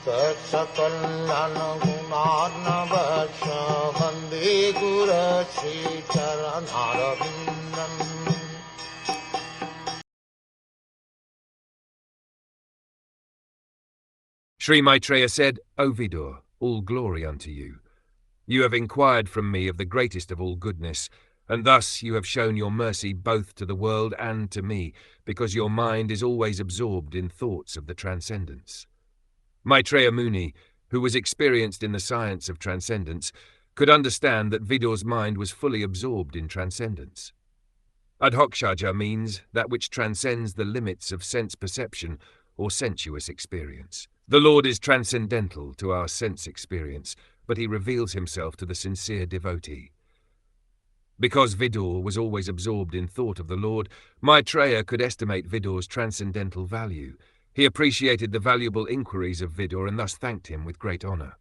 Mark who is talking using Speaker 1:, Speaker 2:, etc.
Speaker 1: Satsakallan gunarnavasya Vande Guru Sri Charanaravindan.
Speaker 2: Sri Maitreya said, O Vidur, all glory unto you. You have inquired from me of the greatest of all goodness, and thus you have shown your mercy both to the world and to me, because your mind is always absorbed in thoughts of the transcendence. Maitreya Muni, who was experienced in the science of transcendence, could understand that Vidur's mind was fully absorbed in transcendence. Adhokshaja means that which transcends the limits of sense perception or sensuous experience. The Lord is transcendental to our sense experience, but he reveals himself to the sincere devotee. Because Vidur was always absorbed in thought of the Lord, Maitreya could estimate Vidur's transcendental value. He appreciated the valuable inquiries of Vidur and thus thanked him with great honor.